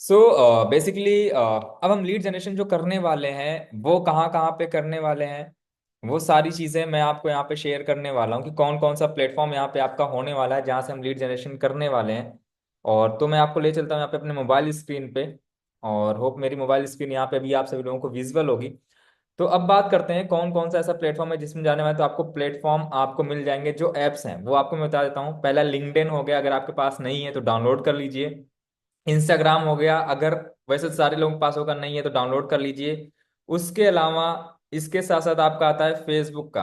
So basically अब हम lead generation जो करने वाले हैं वो कहाँ कहाँ पे करने वाले हैं, वो सारी चीज़ें मैं आपको यहाँ पे शेयर करने वाला हूँ कि कौन कौन सा प्लेटफॉर्म यहाँ पे आपका होने वाला है जहाँ से हम लीड जनरेशन करने वाले हैं। और तो मैं आपको ले चलता हूँ यहाँ पे अपने मोबाइल स्क्रीन पे। और होप मेरी मोबाइल स्क्रीन यहाँ पे भी आप सभी लोगों को विजुअल होगी। तो अब बात करते हैं कौन कौन सा ऐसा प्लेटफॉर्म है जिसमें जाने वाले। तो आपको प्लेटफॉर्म आपको मिल जाएंगे, जो एप्स हैं वो आपको मैं बता देता हूँ। पहला लिंक्डइन हो गया, अगर आपके पास नहीं है तो डाउनलोड कर लीजिए। इंस्टाग्राम हो गया, अगर वैसे तो सारे लोगों के पास होगा, नहीं है तो डाउनलोड कर लीजिए। उसके अलावा इसके साथ साथ आपका आता है फेसबुक का।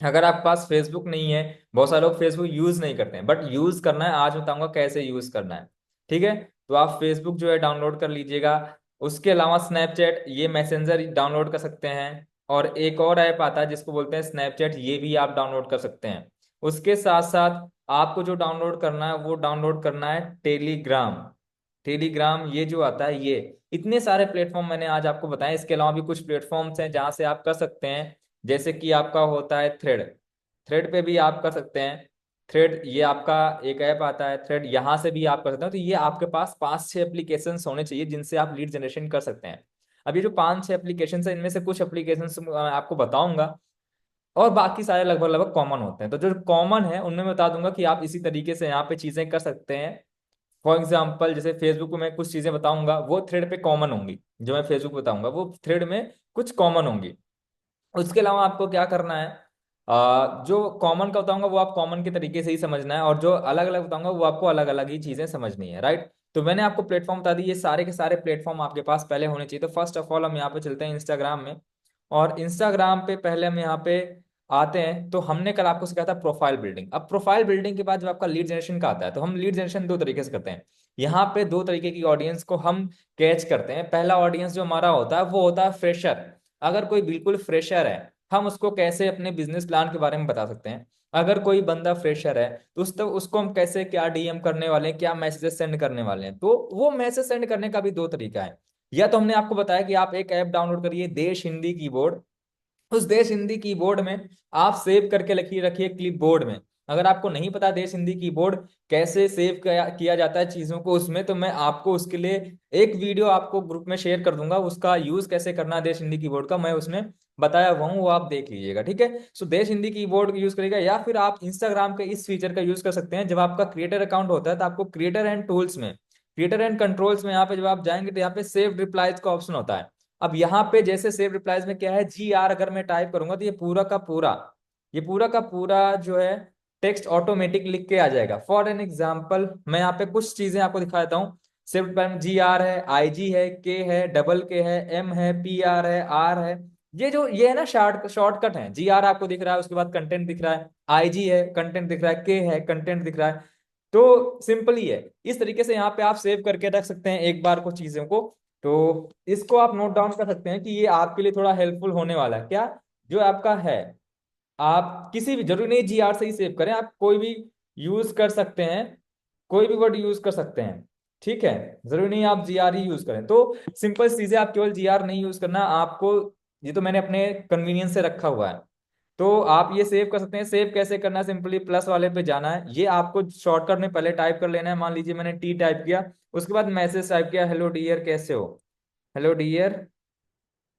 अगर आपके पास फेसबुक नहीं है, बहुत सारे लोग फेसबुक यूज नहीं करते हैं, बट यूज करना है, आज बताऊंगा कैसे यूज करना है। ठीक है, तो आप फेसबुक जो है डाउनलोड कर लीजिएगा। उसके अलावा स्नैपचैट, ये मैसेंजर डाउनलोड कर सकते हैं। और एक और ऐप आता है जिसको बोलते हैं स्नैपचैट, ये भी आप डाउनलोड कर सकते हैं। उसके साथ साथ आपको जो डाउनलोड करना है वो डाउनलोड करना है टेलीग्राम। टेलीग्राम ये जो आता है, ये इतने सारे प्लेटफॉर्म मैंने आज आपको बताए। इसके अलावा भी कुछ प्लेटफॉर्म्स हैं जहां से आप कर सकते हैं। जैसे कि आपका होता है थ्रेड, थ्रेड पे भी आप कर सकते हैं। थ्रेड ये आपका एक ऐप आता है थ्रेड, यहाँ से भी आप कर सकते हैं। तो ये आपके पास 5-6 एप्लीकेशन होने चाहिए जिनसे आप लीड जनरेशन कर सकते हैं। अब ये जो 5-6 एप्लीकेशन है, इनमें से कुछ एप्लीकेशन आपको बताऊंगा, और बाकी सारे लगभग लगभग कॉमन होते हैं। तो जो कॉमन है उनमें मैं बता दूंगा कि आप इसी तरीके से यहाँ पे चीजें कर सकते हैं। फॉर एग्जाम्पल जैसे फेसबुक में कुछ चीजें बताऊंगा वो थ्रेड पे कॉमन होंगी, जो मैं फेसबुक बताऊंगा वो थ्रेड में कुछ कॉमन होंगी। उसके अलावा आपको क्या करना है, जो कॉमन का बताऊंगा वो आप कॉमन के तरीके से ही समझना है, और जो अलग अलग बताऊंगा वो आपको अलग अलग ही चीजें समझनी है, राइट। तो मैंने आपको प्लेटफॉर्म बता दी, ये सारे के सारे प्लेटफॉर्म आपके पास पहले होने चाहिए। तो फर्स्ट ऑफ ऑल हम यहाँ पे चलते हैं इंस्टाग्राम में। और इंस्टाग्राम पे पहले हम यहाँ पे आते हैं। तो हमने कल आपको सिखाया था प्रोफाइल बिल्डिंग। अब प्रोफाइल बिल्डिंग के बाद जब आपका लीड जनरेशन का आता है, तो हम लीड जनरेशन दो तरीके से करते हैं। यहाँ पे दो तरीके की ऑडियंस को हम कैच करते हैं। पहला ऑडियंस जो हमारा होता है वो होता है फ्रेशर। अगर कोई बिल्कुल फ्रेशर है, हम उसको कैसे अपने बिजनेस प्लान के बारे में बता सकते हैं। अगर कोई बंदा फ्रेशर है तो उसको हम कैसे क्या डीएम करने वाले हैं, क्या मैसेजेस सेंड करने वाले हैं। तो वो मैसेज सेंड करने का भी दो तरीका है। या तो हमने आपको बताया कि आप एक ऐप डाउनलोड करिए, देश हिंदी कीबोर्ड। उस देश हिंदी कीबोर्ड में आप सेव करके रखिए रखिए क्लिप बोर्ड में। अगर आपको नहीं पता देश हिंदी कीबोर्ड कैसे सेव किया जाता है चीजों को उसमें, तो मैं आपको उसके लिए एक वीडियो आपको ग्रुप में शेयर कर दूंगा, उसका यूज कैसे करना है देश हिंदी कीबोर्ड का, मैं उसमें बताया हुआ हूँ, वो आप देख लीजिएगा। ठीक है, सो देश हिंदी कीबोर्ड यूज करेगा। या फिर आप इंस्टाग्राम के इस फीचर का यूज कर सकते हैं, जब आपका क्रिएटर अकाउंट होता है तो आपको क्रिएटर एंड टूल्स में, क्रिएटर एंड कंट्रोल्स में यहाँ पे जब आप जाएंगे तो यहाँ पे सेव रिप्लाईज का ऑप्शन होता है। अब यहाँ पे जैसे सेव रिप्लाईज में क्या है, जी आर अगर मैं टाइप करूंगा तो ये पूरा का पूरा जो है टेक्स्ट ऑटोमेटिक लिख के आ जाएगा। फॉर एन एग्जाम्पल मैं यहाँ पे कुछ चीजें आपको दिखा देता हूँ। सेव रिप्लाई में जी आर है, आई जी है, के है, डबल के है, एम है, पी आर है, आर है। ये है ना शॉर्टकट है। जी आर आपको दिख रहा है, उसके बाद कंटेंट दिख रहा है, आई जी है कंटेंट दिख रहा है, के है कंटेंट दिख रहा है। तो सिंपल ही है। इस तरीके से यहाँ पे आप सेव करके रख सकते हैं एक बार को चीजों को। तो इसको आप नोट डाउन कर सकते हैं कि ये आपके लिए थोड़ा हेल्पफुल होने वाला है। क्या, जो आपका है, आप किसी भी, जरूरी नहीं जी आर से ही सेव करें, आप कोई भी यूज कर सकते हैं, कोई भी वर्ड यूज कर सकते हैं। ठीक है, जरूरी नहीं आप जी आर ही यूज करें। तो सिंपल चीजें, आप केवल जी आर नहीं यूज करना आपको, ये तो मैंने अपने कन्वीनियंस से रखा हुआ है। तो आप ये सेव कर सकते हैं। सेव कैसे करना है, सिंपली प्लस वाले पे जाना है। ये आपको शॉर्टकट में पहले टाइप कर लेना है। मान लीजिए मैंने टी टाइप किया, उसके बाद मैसेज टाइप किया, हेलो डियर कैसे हो, हेलो डियर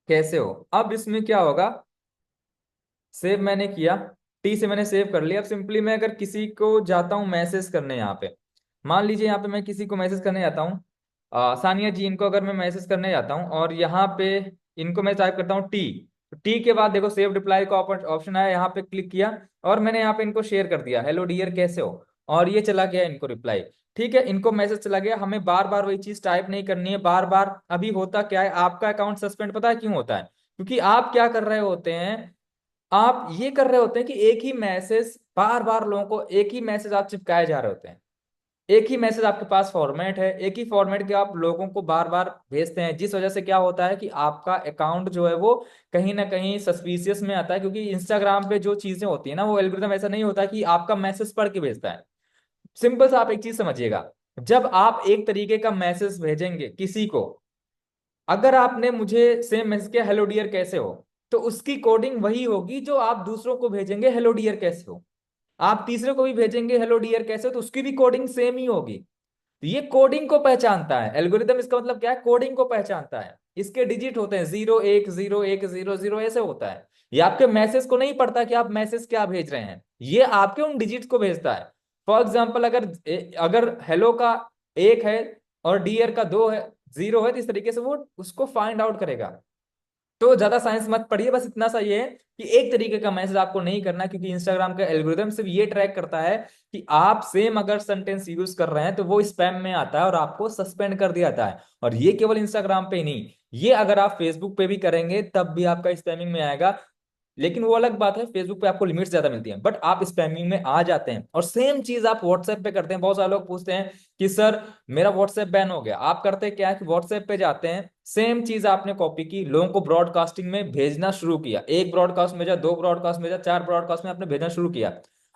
कैसे हो। अब इसमें क्या होगा, सेव मैंने किया, टी से मैंने सेव कर लिया। अब सिंपली मैं अगर किसी को जाता हूँ मैसेज करने, यहाँ पे मान लीजिए यहाँ पे मैं किसी को मैसेज करने जाता हूँ, सानिया जी, इनको अगर मैं मैसेज करने जाता हूँ और यहाँ पे इनको मैं टाइप करता हूँ टी। तो टी के बाद देखो सेव रिप्लाई का ऑप्शन आया, यहाँ पे क्लिक किया और मैंने यहाँ पे इनको शेयर कर दिया, हेलो डियर कैसे हो, और ये चला गया इनको रिप्लाई। ठीक है, इनको मैसेज चला गया। हमें बार बार वही चीज टाइप नहीं करनी है बार बार। अभी होता क्या है, आपका अकाउंट सस्पेंड पता है क्यों होता है, क्योंकि आप क्या कर रहे होते हैं, आप ये कर रहे होते हैं कि एक ही मैसेज बार बार लोगों को, एक ही मैसेज आप चिपकाए जा रहे होते हैं। एक ही मैसेज आपके पास फॉर्मेट है, एक ही फॉर्मेट के आप लोगों को बार बार भेजते हैं, जिस वजह से क्या होता है कि आपका अकाउंट जो है वो कहीं ना कहीं सस्पिशियस में आता है। क्योंकि इंस्टाग्राम पे जो चीजें होती है ना, वो एल्गोरिथम ऐसा नहीं होता कि आपका मैसेज पढ़ के भेजता है। सिंपल सा आप एक चीज समझिएगा, जब आप एक तरीके का मैसेज भेजेंगे किसी को, अगर आपने मुझे सेम मैसेज किया हेलो डियर कैसे हो, तो उसकी कोडिंग वही होगी जो आप दूसरों को भेजेंगे हेलो डियर कैसे हो। आप तीसरे को भी भेजेंगे हेलो डियर कैसे हो, तो उसकी भी कोडिंग सेम ही होगी। तो ये कोडिंग को पहचानता है, एल्गोरिदम इसका मतलब क्या है, कोडिंग को पहचानता है। इसके डिजिट होते हैं 0 1 0 1 0 0 ऐसे होता है। ये आपके मैसेज को नहीं पढ़ता कि आप मैसेज क्या भेज रहे हैं, ये आपके उन डिजिट को भेजता है। फॉर एग्जाम्पल, अगर अगर हेलो का 1 है और डियर का 2 है, 0 है, तो इस तरीके से वो उसको फाइंड आउट करेगा। तो ज्यादा साइंस मत पढ़िए, बस इतना सा ये है कि एक तरीके का मैसेज आपको नहीं करना, क्योंकि इंस्टाग्राम का एल्गोरिदम सिर्फ ये ट्रैक करता है कि आप सेम अगर सेंटेंस यूज कर रहे हैं तो वो स्पैम में आता है और आपको सस्पेंड कर दिया जाता है। और ये केवल इंस्टाग्राम पे ही नहीं, ये अगर आप फेसबुक पे भी करेंगे तब भी आपका स्पैमिंग में आएगा। लेकिन वो अलग बात है, फेसबुक पे आपको लिमिट्स ज्यादा मिलती हैं, बट आप स्पैमिंग में आ जाते हैं। और सेम चीज आप व्हाट्सएप पे करते हैं। बहुत सारे लोग पूछते हैं कि सर मेरा व्हाट्सएप बैन हो गया। आप करते क्या है कि व्हाट्सएप पे जाते हैं, सेम चीज आपने कॉपी की, लोगों को ब्रॉडकास्टिंग में भेजना शुरू किया, एक ब्रॉडकास्ट भेजा, 2 ब्रॉडकास्ट भेजा, 4 ब्रॉडकास्ट में आपने भेजना शुरू किया।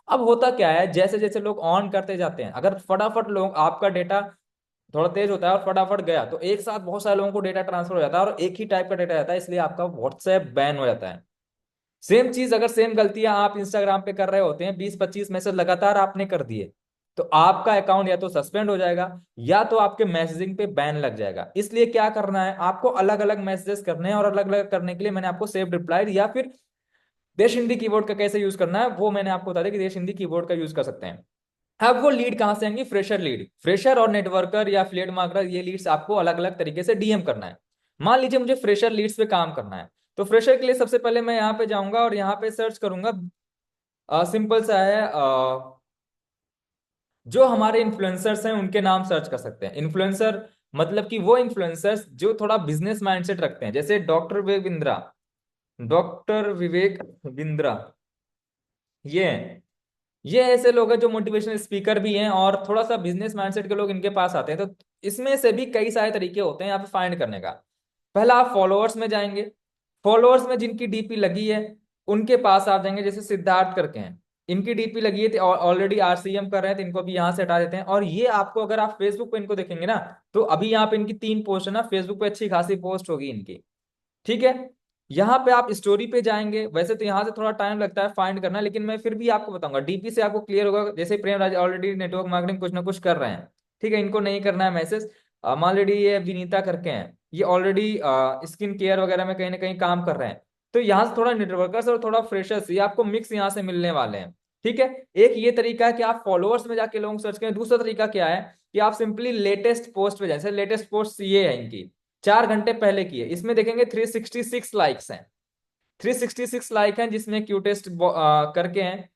अब होता क्या है, जैसे जैसे लोग ऑन करते जाते हैं, अगर फटाफट लोग आपका डेटा थोड़ा तेज होता है और फटाफट गया, तो एक साथ बहुत सारे लोगों को डेटा ट्रांसफर हो जाता है और एक ही टाइप का डेटा जाता है, इसलिए आपका व्हाट्सएप बैन हो जाता है। सेम चीज, अगर सेम गलतियां आप इंस्टाग्राम पे कर रहे होते हैं, 20 25 मैसेज लगातार आपने कर दिए, तो आपका अकाउंट या तो सस्पेंड हो जाएगा या तो आपके मैसेजिंग पे बैन लग जाएगा। इसलिए क्या करना है, आपको अलग अलग मैसेजेस करने हैं, और अलग अलग करने के लिए मैंने आपको सेव रिप्लाई या फिर देश हिंदी कीबोर्ड का कैसे यूज करना है वो मैंने आपको बता दिया कि देश हिंदी कीबोर्ड का यूज कर सकते हैं। अब वो लीड कहां से आएंगी, फ्रेशर लीड, फ्रेशर और नेटवर्कर या फ्लेट मार्केटर, ये लीड्स आपको अलग अलग तरीके से डीएम करना है। मान लीजिए मुझे फ्रेशर लीड्स पे काम करना है, तो फ्रेशर के लिए सबसे पहले मैं यहाँ पे जाऊंगा और यहाँ पे सर्च करूंगा। सिंपल सा है, जो हमारे इन्फ्लुएंसर्स हैं उनके नाम सर्च कर सकते हैं। इन्फ्लुएंसर मतलब कि वो इन्फ्लुएंसर्स जो थोड़ा बिजनेस माइंडसेट रखते हैं, जैसे डॉक्टर विवेक बिंद्रा, डॉक्टर विवेक बिंद्रा, ये हैं। ये ऐसे लोग हैं जो मोटिवेशनल स्पीकर भी हैं और थोड़ा सा बिजनेस माइंडसेट के लोग इनके पास आते हैं। तो इसमें से भी कई सारे तरीके होते हैं यहाँ पे फाइंड करने का। पहला, आप फॉलोअर्स में जाएंगे, फॉलोअर्स में जिनकी डीपी लगी है उनके पास आप जाएंगे, जैसे सिद्धार्थ करके हैं, इनकी डीपी लगी है, ऑलरेडी आरसीएम कर रहे हैं, तो इनको भी यहाँ से हटा देते हैं। और ये आपको, अगर आप फेसबुक पे इनको देखेंगे ना, तो अभी यहाँ पे इनकी 3 पोस्ट है ना, फेसबुक पे अच्छी खासी पोस्ट होगी इनकी, ठीक है। यहाँ पे आप स्टोरी पे जाएंगे, वैसे तो यहाँ से थोड़ा टाइम लगता है फाइंड करना, लेकिन मैं फिर भी आपको बताऊंगा, डीपी से आपको क्लियर होगा। जैसे प्रेम राज ऑलरेडी नेटवर्क मार्केटिंग कुछ ना कुछ कर रहे हैं, ठीक है, इनको नहीं करना है मैसेज। ऑलरेडी ये विनीता करके हैं, ये ऑलरेडी स्किन केयर वगैरह में कहीं ना कहीं काम कर रहे हैं। तो यहाँ से थोड़ा नेटवर्कर्स और थोड़ा फ्रेशर्स, ये आपको मिक्स यहाँ से मिलने वाले हैं, ठीक है। एक ये तरीका है कि आप फॉलोअर्स में जाके लोग सर्च करें। दूसरा तरीका क्या है कि आप सिंपली लेटेस्ट पोस्ट पे जाए, जैसे लेटेस्ट पोस्ट ये है इनकी 4 घंटे पहले की है, इसमें देखेंगे 366 लाइक्स हैं, 366 लाइक हैं, जिसमें क्यूटेस्ट करके हैं,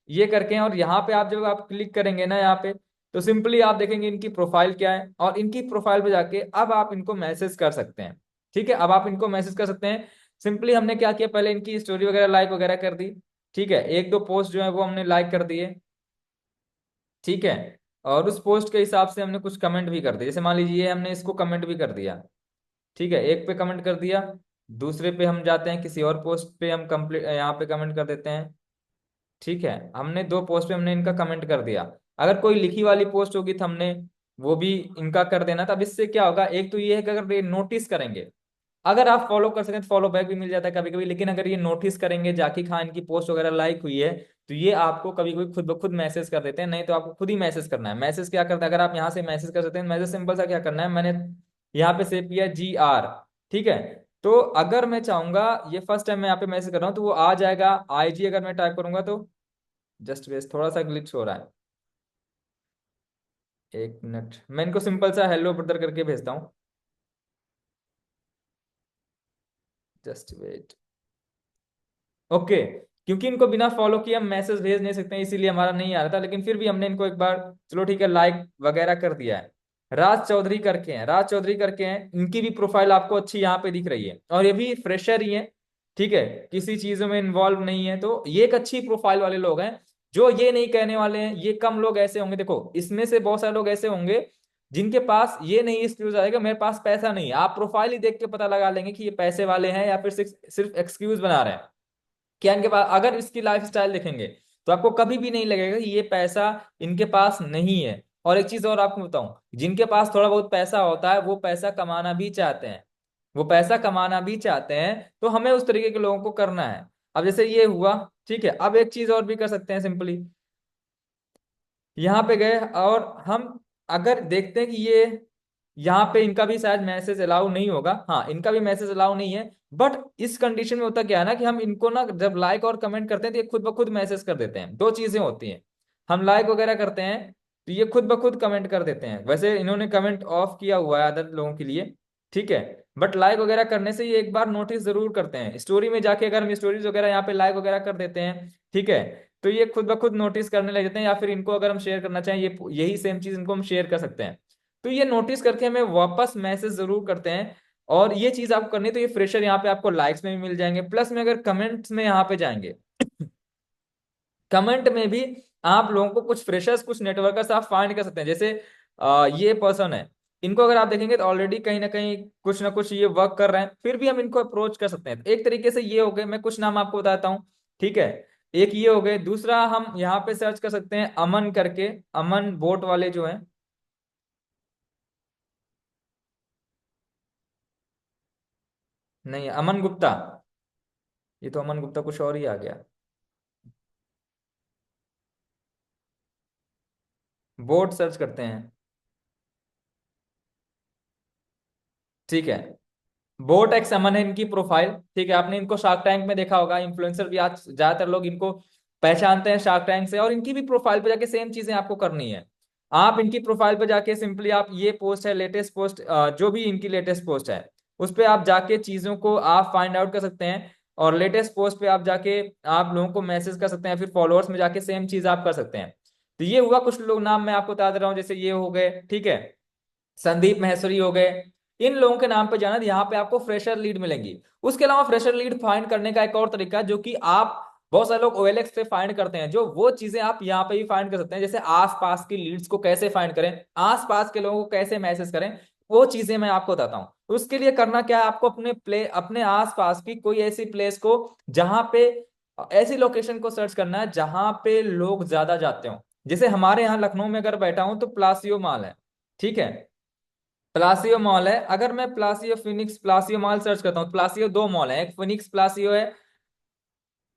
ये करके हैं। और यहाँ पे आप जब आप क्लिक करेंगे ना यहाँ पे, तो सिंपली आप देखेंगे इनकी प्रोफाइल क्या है, और इनकी प्रोफाइल पे जाके अब आप इनको मैसेज कर सकते हैं, ठीक है। अब आप इनको मैसेज कर सकते हैं। सिंपली हमने क्या किया, पहले इनकी स्टोरी वगैरह लाइक वगैरह कर दी, ठीक है, 1 2 पोस्ट जो है वो हमने लाइक कर दिए, ठीक है। और उस पोस्ट के हिसाब से हमने कुछ कमेंट भी कर दिए, जैसे मान लीजिए हमने इसको कमेंट भी कर दिया, ठीक है, एक पे कमेंट कर दिया। दूसरे पे हम जाते हैं, किसी और पोस्ट पे हम कंप्लीट यहाँ पे कमेंट कर देते हैं, ठीक है। हमने 2 पोस्ट पे हमने इनका कमेंट कर दिया। अगर कोई लिखी वाली पोस्ट होगी तो हमने वो भी इनका कर देना। तब इससे क्या होगा, एक तो ये है कि अगर ये नोटिस करेंगे, अगर आप फॉलो कर सकें तो फॉलो बैक भी मिल जाता है कभी कभी, लेकिन अगर ये नोटिस करेंगे जाकी खान की पोस्ट वगैरह लाइक हुई है, तो ये आपको कभी कभी खुद ब खुद मैसेज कर देते हैं। नहीं तो आपको खुद ही मैसेज करना है। मैसेज क्या करता है, अगर आप यहाँ से मैसेज कर सकते हैं, मैसेज सिंपल सा क्या करना है, मैंने यहाँ पे सेव किया GR, ठीक है। तो अगर मैं चाहूंगा, ये फर्स्ट टाइम मैं यहाँ पे मैसेज कर रहा हूँ तो वो आ जाएगा IG, अगर मैं टाइप करूंगा तो जस्ट वेस्ट, थोड़ा सा ग्लिच हो रहा है, 1 मिनट, मैं इनको सिंपल सा हेलो ब्रदर करके भेजता हूँ, जस्ट वेट, ओके। क्योंकि इनको बिना फॉलो किए हम मैसेज भेज नहीं सकते हैं, इसीलिए हमारा नहीं आ रहा था, लेकिन फिर भी हमने इनको एक बार, चलो ठीक है, लाइक वगैरह कर दिया है। राज चौधरी करके हैं, राज चौधरी करके हैं, इनकी भी प्रोफाइल आपको अच्छी यहाँ पे दिख रही है, और ये भी फ्रेशर ही है, ठीक है, किसी चीजों में इन्वॉल्व नहीं है। तो ये एक अच्छी प्रोफाइल वाले लोग हैं, जो ये नहीं कहने वाले हैं। ये कम लोग ऐसे होंगे, देखो इसमें से बहुत सारे लोग ऐसे होंगे जिनके पास ये नहीं एक्सक्यूज आएगा मेरे पास पैसा नहीं है। आप प्रोफाइल ही देख के पता लगा लेंगे कि ये पैसे वाले हैं या फिर सिर्फ सिर्फ एक्सक्यूज बना रहे हैं। क्या इनके पास, अगर इसकी लाइफ स्टाइल देखेंगे तो आपको कभी भी नहीं लगेगा कि ये पैसा इनके पास नहीं है। और एक चीज और आपको बताऊं, जिनके पास थोड़ा बहुत पैसा होता है वो पैसा कमाना भी चाहते हैं, वो पैसा कमाना भी चाहते हैं, तो हमें उस तरीके के लोगों को करना है। अब जैसे ये हुआ, ठीक है, अब एक चीज और भी कर सकते हैं, सिंपली यहाँ पे गए और हम अगर देखते हैं कि ये यहाँ पे इनका भी शायद मैसेज अलाउ नहीं होगा, हाँ इनका भी मैसेज अलाउ नहीं है। बट इस कंडीशन में होता क्या है ना कि हम इनको ना जब लाइक और कमेंट करते हैं तो ये खुद ब खुद मैसेज कर देते हैं। दो चीजें होती हैं, हम लाइक वगैरह करते हैं तो ये खुद ब खुद कमेंट कर देते हैं। वैसे इन्होंने कमेंट ऑफ किया हुआ है अदर लोगों के लिए, ठीक है। बट लाइक वगैरह करने से ये एक बार नोटिस जरूर करते हैं, स्टोरी में जाके अगर हम स्टोरीज वगैरह यहाँ पे लाइक वगैरह कर देते हैं, ठीक है, तो ये खुद ब खुद नोटिस करने लग जाते हैं। या फिर इनको अगर हम शेयर करना चाहें, ये यही सेम चीज इनको हम शेयर कर सकते हैं, तो ये नोटिस करके हमें वापस मैसेज जरूर करते हैं। और ये चीज आपको करनी है, तो ये फ्रेशर यहाँ पे आपको लाइक्स में भी मिल जाएंगे, प्लस में अगर कमेंट्स में यहाँ पे जाएंगे कमेंट में भी आप लोगों को कुछ फ्रेशर्स कुछ नेटवर्कर्स आप फाइंड कर सकते हैं। जैसे ये पर्सन है, इनको अगर आप देखेंगे तो ऑलरेडी कहीं ना कुछ ये वर्क कर रहे हैं, फिर भी हम इनको अप्रोच कर सकते हैं। तो एक तरीके से ये हो गए, मैं कुछ नाम आपको बताता हूँ, ठीक है। एक ये हो गए, दूसरा हम यहाँ पे सर्च कर सकते हैं अमन करके, अमन बोट वाले जो है। नहीं, अमन गुप्ता, ये तो अमन गुप्ता कुछ और ही आ गया। बोट सर्च करते हैं, ठीक है। बोट एक्स अमन है इनकी प्रोफाइल, ठीक है। आपने इनको शार्क टैंक में देखा होगा, इन्फ्लुएंसर भी आज ज्यादातर लोग इनको पहचानते हैं शार्क टैंक से। और इनकी भी प्रोफाइल पे जाके सेम चीजें आपको करनी है। आप इनकी प्रोफाइल पे जाके सिंपली आप ये पोस्ट है लेटेस्ट पोस्ट, जो भी इनकी लेटेस्ट पोस्ट है उस पे आप जाके चीजों को आप फाइंड आउट कर सकते हैं। और लेटेस्ट पोस्ट पे आप जाके आप लोगों को मैसेज कर सकते हैं, फिर फॉलोअर्स में जाके सेम चीज आप कर सकते हैं। तो ये हुआ कुछ लोग, नाम मैं आपको बता दे रहा हूँ, जैसे ये हो गए, ठीक है, संदीप महेश्वरी हो गए। इन लोगों के नाम पे जाना, यहाँ पे आपको फ्रेशर लीड मिलेंगी। उसके अलावा फ्रेशर लीड फाइंड करने का एक और तरीका जो कि आप, बहुत सारे लोग OLX पे फाइंड करते हैं, जो वो चीजें आप यहाँ पे भी फाइंड कर सकते हैं। जैसे आसपास की लीड्स को कैसे फाइंड करें, आसपास के लोगों को कैसे मैसेज करें, वो चीजें मैं आपको बताता हूँ। उसके लिए करना क्या है, आपको अपने आसपास की कोई ऐसी प्लेस को जहां पे, ऐसी लोकेशन को सर्च करना है जहां पे लोग ज्यादा जाते हो। जैसे हमारे यहाँ लखनऊ में अगर बैठा हूं तो प्लासियो मॉल है, ठीक है। प्लासियो मॉल है, अगर मैं Palassio Phoenix Palassio mall search करता हूँ, प्लासियो दो मॉल है, एक फिनिक्स प्लासियो है।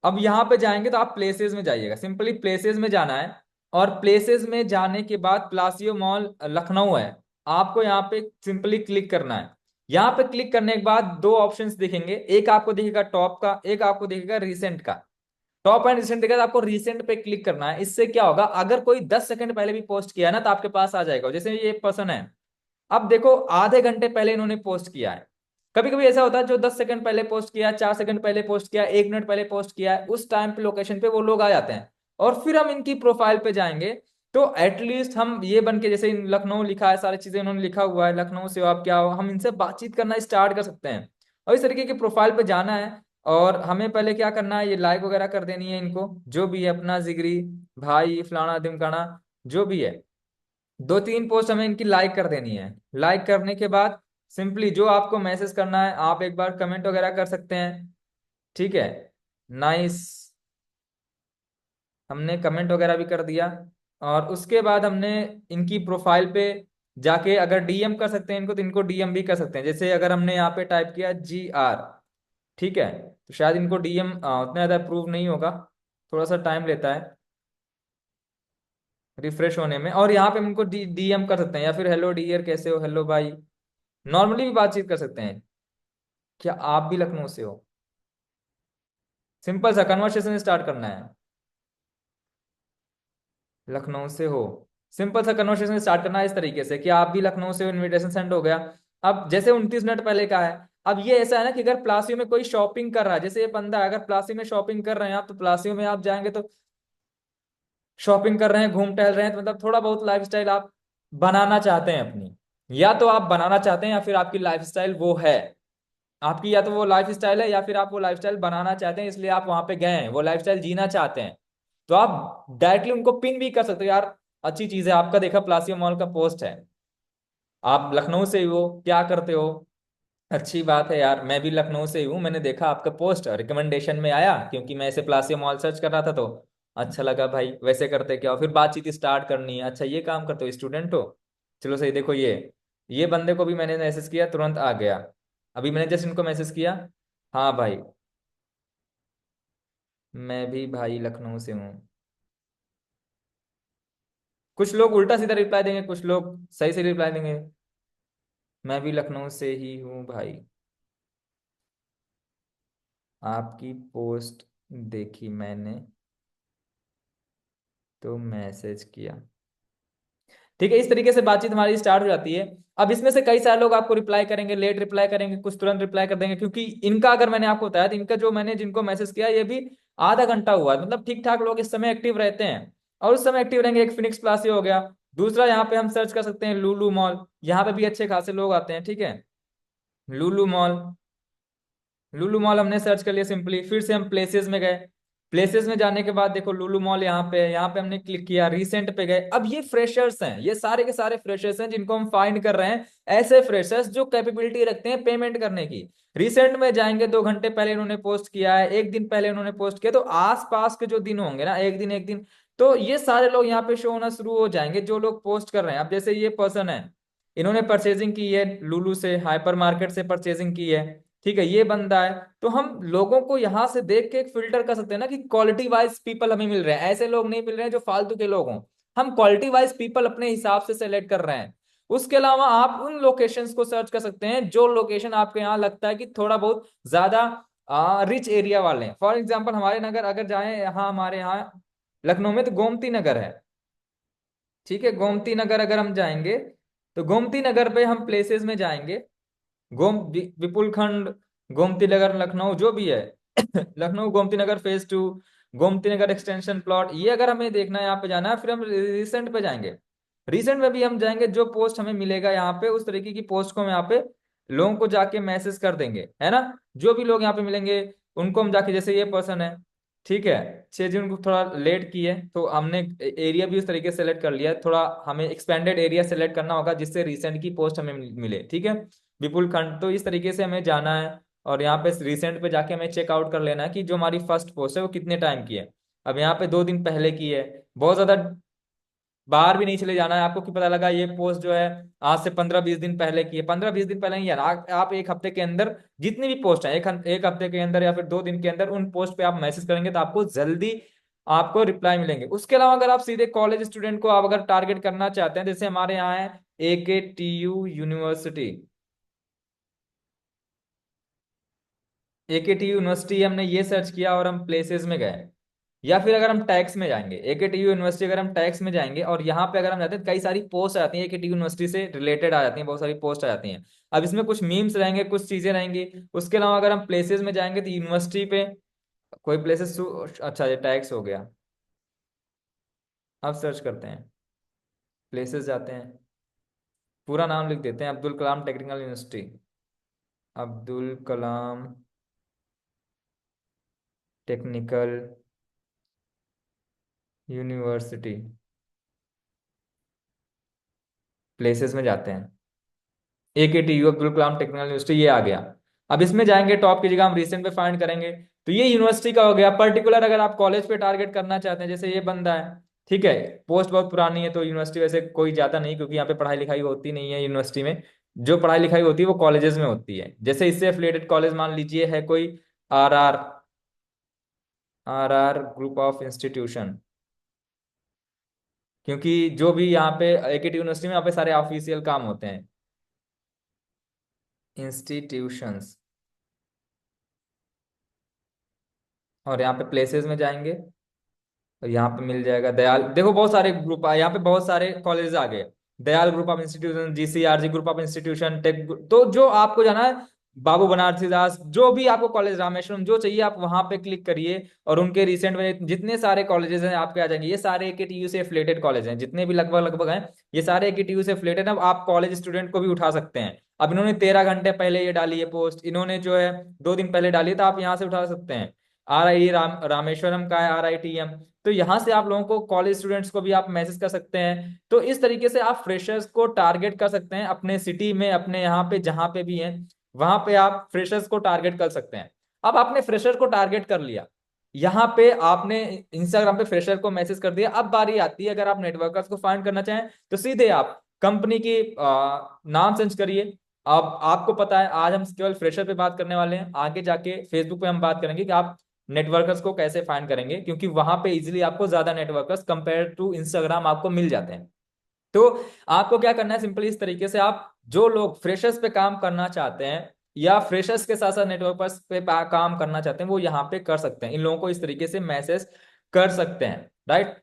अब यहाँ पे जाएंगे तो आप प्लेसेस में जाइएगा, सिंपली प्लेसेस में जाना है। और प्लेसेस में जाने के बाद प्लासियो मॉल लखनऊ है, आपको यहाँ पे सिंपली क्लिक करना है। यहाँ पे क्लिक करने के बाद दो ऑप्शंस दिखेंगे, एक आपको दिखेगा टॉप का, एक आपको दिखेगा रिसेंट का। टॉप एंड रिसेंट दिखेगा, आपको रिसेंट पे क्लिक करना है। इससे क्या होगा, अगर कोई 10 सेकंड पहले भी पोस्ट किया है ना तो आपके पास आ जाएगा। जैसे ये पर्सन है, अब देखो आधे घंटे पहले इन्होंने पोस्ट किया है। कभी कभी ऐसा होता है जो 10 सेकंड पहले पोस्ट किया, 4 सेकंड पहले पोस्ट किया, 1 मिनट पहले पोस्ट किया है, उस टाइम पे लोकेशन पे वो लोग आ जाते हैं। और फिर हम इनकी प्रोफाइल पे जाएंगे तो एटलीस्ट हम ये बन के, जैसे इन लखनऊ लिखा है, सारी चीजें इन्होंने लिखा हुआ है, लखनऊ से हो आप, क्या हो, हम इनसे बातचीत करना स्टार्ट कर सकते हैं। और इस तरीके की प्रोफाइल पे जाना है। और हमें पहले क्या करना है, ये लाइक वगैरह कर देनी है इनको, जो भी है अपना जिगरी भाई फलाना ढिमकाना जो भी है। 2-3 पोस्ट हमें इनकी लाइक कर देनी है। लाइक करने के बाद सिंपली जो आपको मैसेज करना है, आप एक बार कमेंट वगैरह कर सकते हैं, ठीक है। नाइस, हमने कमेंट वगैरह भी कर दिया। और उसके बाद हमने इनकी प्रोफाइल पे जाके अगर DM कर सकते हैं इनको, तो इनको DM भी कर सकते हैं। जैसे अगर हमने यहाँ पे टाइप किया GR, ठीक है, तो शायद इनको DM उतना ज़्यादा अप्रूव नहीं होगा, थोड़ा सा टाइम लेता है रिफ्रेश होने में। और यहाँ पे हम इनको DM कर सकते हैं, या फिर हेलो डियर कैसे हो, हेलो भाई, नॉर्मली भी बातचीत कर सकते हैं। क्या आप भी लखनऊ से हो, सिंपल सा कन्वर्सेशन स्टार्ट करना है, लखनऊ से हो, सिंपल सा कन्वर्सेशन स्टार्ट करना है इस तरीके से कि आप भी लखनऊ से हो, इनविटेशन सेंड हो गया। अब जैसे 29 मिनट पहले का है। अब ये ऐसा है ना कि अगर प्लासियो में कोई शॉपिंग कर रहा है, जैसे ये बंदा है, अगर प्लासियो में शॉपिंग कर रहे हैं आप, तो प्लासियो में आप जाएंगे तो शॉपिंग कर रहे हैं, घूम टहल रहे हैं, तो मतलब थोड़ा बहुत लाइफस्टाइल आप बनाना चाहते हैं अपनी, या तो आप बनाना चाहते हैं या फिर आपकी लाइफस्टाइल वो है, आपकी या तो वो लाइफस्टाइल है या फिर आप वो लाइफस्टाइल बनाना चाहते हैं, इसलिए आप वहां पे गए हैं, वो लाइफस्टाइल जीना चाहते हैं। तो आप डायरेक्टली उनको पिन भी कर सकते हो, यार अच्छी चीज है, आपका देखा प्लासियो मॉल का पोस्ट है, आप लखनऊ से ही हो, क्या करते हो, अच्छी बात है यार, मैं भी लखनऊ से ही हूँ, मैंने देखा आपका पोस्ट रिकमेंडेशन में आया क्योंकि मैं ऐसे प्लासियो मॉल सर्च कर रहा था तो अच्छा लगा भाई, वैसे करते क्या हो, फिर बातचीत स्टार्ट करनी है, अच्छा ये काम करते हो, स्टूडेंट हो, चलो सही। देखो ये बंदे को भी मैंने मैसेज किया, तुरंत आ गया, अभी मैंने जस्ट इनको मैसेज किया, हाँ भाई मैं भी भाई लखनऊ से हूँ, कुछ लोग उल्टा सीधा रिप्लाई देंगे, कुछ लोग सही से रिप्लाई देंगे। मैं भी लखनऊ से ही हूँ भाई। आपकी पोस्ट देखी मैंने तो मैसेज किया। ठीक है, इस तरीके से बातचीत हमारी स्टार्ट हो जाती है। अब इसमें से कई सारे लोग आपको रिप्लाई करेंगे, लेट रिप्लाई करेंगे, कुछ तुरंत रिप्लाई कर देंगे, क्योंकि इनका अगर मैंने आपको बताया तो इनका जो मैंने जिनको मैसेज किया ये भी आधा घंटा हुआ है, मतलब ठीक ठाक लोग इस समय एक्टिव रहते हैं। और उस समय एक्टिव रहेंगे, एक फिनिक्स प्लासी हो गया। दूसरा यहाँ पे हम सर्च कर सकते हैं लुलु मॉल, यहाँ पे भी अच्छे खासे लोग आते हैं। ठीक है, लुलु मॉल, लुलु मॉल हमने सर्च कर लिया सिंपली। फिर से हम प्लेसेस में गए। प्लेसेस में जाने के बाद देखो लुलु मॉल यहाँ पे है, यहाँ पे हमने क्लिक किया, रिसेंट पे गए। अब ये फ्रेशर्स हैं, ये सारे के सारे फ्रेशर्स हैं जिनको हम फाइंड कर रहे हैं, ऐसे फ्रेशर्स जो कैपेबिलिटी रखते हैं पेमेंट करने की। रिसेंट में जाएंगे, 2 घंटे पहले इन्होंने पोस्ट किया है, एक दिन पहले इन्होंने पोस्ट किया, तो आसपास के जो दिन होंगे ना, एक दिन एक दिन, तो ये सारे लोग यहाँ पे शो होना शुरू हो जाएंगे जो लोग पोस्ट कर रहे हैं। अब जैसे ये पर्सन है, इन्होंने परचेजिंग की है लुलु से, हाइपर मार्केट से परचेजिंग की है। ठीक है, ये बंदा है। तो हम लोगों को यहां से देख के एक फिल्टर कर सकते हैं ना कि क्वालिटी वाइज पीपल हमें मिल रहे हैं, ऐसे लोग नहीं मिल रहे हैं जो फालतू के लोग हों। हम क्वालिटी वाइज पीपल अपने हिसाब से सेलेक्ट कर रहे हैं। उसके अलावा आप उन लोकेशंस को सर्च कर सकते हैं जो लोकेशन आपके यहाँ लगता है कि थोड़ा बहुत ज्यादा रिच एरिया वाले हैं। फॉर एग्जाम्पल हमारे नगर अगर जाए, यहाँ हमारे यहाँ लखनऊ में तो गोमती नगर है। ठीक है, गोमती नगर अगर हम जाएंगे तो गोमती नगर पे हम प्लेसेस में जाएंगे। विपुल खंड, गोमती नगर लखनऊ जो भी है Lucknow Gomti Nagar phase 2, Gomti Nagar extension plot, ये अगर हमें देखना है, यहाँ पे जाना है, फिर हम रिसेंट पे जाएंगे। रिसेंट में भी हम जाएंगे, जो पोस्ट हमें मिलेगा यहाँ पे उस तरीके की पोस्ट को हम यहाँ पे लोगों को जाके मैसेज कर देंगे, है ना। जो भी लोग यहाँ पे मिलेंगे उनको हम जाके, जैसे ये पर्सन है, ठीक है, 6 जून को थोड़ा लेट की है, तो हमने एरिया भी उस तरीके से सेलेक्ट कर लिया है। थोड़ा हमें एक्सपेंडेड एरिया सेलेक्ट करना होगा जिससे रिसेंट की पोस्ट हमें मिले। ठीक है, विपुल खंड, तो इस तरीके से हमें जाना है। और यहाँ पे रिसेंट पे जाके हमें चेकआउट कर लेना है कि जो हमारी फर्स्ट पोस्ट है वो कितने टाइम की है। अब यहाँ पे 2 दिन पहले की है, बहुत ज्यादा बाहर भी नहीं चले जाना है आपको कि पता लगा ये पोस्ट जो है आज से 15-20 दिन पहले की है। 15-20 दिन पहले नहीं यार, आप एक हफ्ते के अंदर जितनी भी पोस्ट है, एक हफ्ते के अंदर या फिर 2 दिन के अंदर उन पोस्ट पे आप मैसेज करेंगे तो आपको जल्दी आपको रिप्लाई मिलेंगे। उसके अलावा अगर आप सीधे कॉलेज स्टूडेंट को आप अगर टारगेट करना चाहते हैं, जैसे हमारे यहाँ है AKTU यूनिवर्सिटी, AKTU यूनिवर्सिटी हमने ये सर्च किया और हम प्लेसेस में गए। या फिर अगर हम टैक्स में जाएंगे, AKTU यूनिवर्सिटी अगर हम टैक्स में जाएंगे और यहाँ पे अगर हम जाते हैं, कई सारी पोस्ट आ जाती हैं AKTU यूनिवर्सिटी से रिलेटेड आ जाती हैं, बहुत सारी पोस्ट आ जाती हैं। अब इसमें कुछ मीम्स रहेंगे, कुछ चीजें रहेंगी। उसके अलावा अगर हम प्लेसेस में जाएंगे तो यूनिवर्सिटी पे कोई प्लेसेस, अच्छा ये टैक्स हो गया। अब सर्च करते हैं, प्लेसेस जाते हैं, पूरा नाम लिख देते हैं, Abdul Kalam technical university, Abdul Kalam technical university, places में जाते हैं, AKTU Abdul Kalam technical university, ये आ गया। अब इसमें जाएंगे, टॉप की जगह हम रिसेंट पे फाइंड करेंगे, तो ये यूनिवर्सिटी का हो गया। पर्टिकुलर अगर आप कॉलेज पे टारगेट करना चाहते हैं, जैसे ये बंदा है, ठीक है, पोस्ट बहुत पुरानी है, तो यूनिवर्सिटी वैसे कोई ज्यादा नहीं, क्योंकि यहाँ पे पढ़ाई लिखाई होती नहीं है यूनिवर्सिटी में। जो पढ़ाई लिखाई होती है वो कॉलेजेस में होती है। जैसे इससे एफिलिएटेड कॉलेज मान लीजिए है कोई RR, RR group of institution, क्योंकि जो भी यहाँ पे AKTU यूनिवर्सिटी में यहाँ पे सारे ऑफिशियल काम होते हैं, इंस्टीट्यूशंस। और यहाँ पे प्लेसेस में जाएंगे तो यहाँ पे मिल जाएगा दयाल, देखो बहुत सारे ग्रुप आए यहाँ पे, बहुत सारे कॉलेज आ गए। Dayal group of institution, GCRG group of institution, tech, तो जो आपको जाना है, बाबू बनारसी दास, जो भी आपको कॉलेज, रामेश्वरम, जो चाहिए आप वहां पे क्लिक करिए और उनके रिसेंट में जितने सारे कॉलेजेस हैं आपके आ जाएंगे। ये सारे AKTU से एफिलेटेड कॉलेज हैं, जितने भी लगभग लगभग हैं, ये सारे AKTU से एफिलेटेड हैं। अब आप कॉलेज स्टूडेंट को भी उठा सकते हैं। अब इन्होंने 13 घंटे पहले ये डाली है पोस्ट, इन्होंने जो है 2 दिन पहले डाली है, तो आप यहाँ से उठा सकते हैं। रामेश्वरम का है, RITM, तो यहाँ से आप लोगों को कॉलेज स्टूडेंट्स को भी आप मैसेज कर सकते हैं। तो इस तरीके से आप फ्रेशर्स को टारगेट कर सकते हैं अपने सिटी में, अपने यहाँ पे जहाँ पे भी हैं, वहां पे आप फ्रेशर्स को टारगेट कर सकते हैं। अब आपने फ्रेशर को टारगेट कर लिया, यहाँ पे आपने इंस्टाग्राम पे फ्रेशर को मैसेज कर दिया। अब बारी आती है, अगर आप नेटवर्कर्स को फाइंड करना चाहें तो सीधे आप कंपनी की नाम सर्च करिए। अब आपको पता है आज हम केवल फ्रेशर पे बात करने वाले हैं, आगे जाके फेसबुक पे हम बात करेंगे कि आप नेटवर्कर्स को कैसे फाइंड करेंगे, क्योंकि वहां पे इजिली आपको ज्यादा नेटवर्कर्स कंपेयर टू इंस्टाग्राम आपको मिल जाते हैं। तो आपको क्या करना है, सिंपली इस तरीके से आप जो लोग फ्रेशर्स पे काम करना चाहते हैं या फ्रेशर्स के साथ साथ नेटवर्कर्स पे काम करना चाहते हैं, वो यहाँ पे कर सकते हैं, इन लोगों को इस तरीके से मैसेज कर सकते हैं, राइट।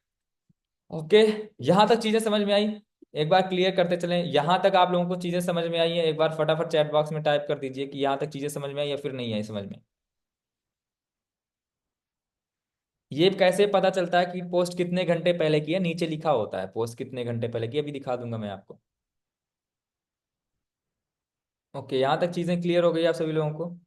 ओके, यहां तक चीजें समझ में आई? एक बार क्लियर करते चलें, यहां तक आप लोगों को चीजें समझ में आई हैं? एक बार फटाफट चैट बॉक्स में टाइप कर दीजिए कि यहां तक चीजें समझ में आई या फिर नहीं आई समझ में। ये कैसे पता चलता है कि पोस्ट कितने घंटे पहले की है? नीचे लिखा होता है पोस्ट कितने घंटे पहले की, अभी दिखा दूंगा मैं आपको। ओके, यहां तक चीजें क्लियर हो गई आप सभी लोगों को?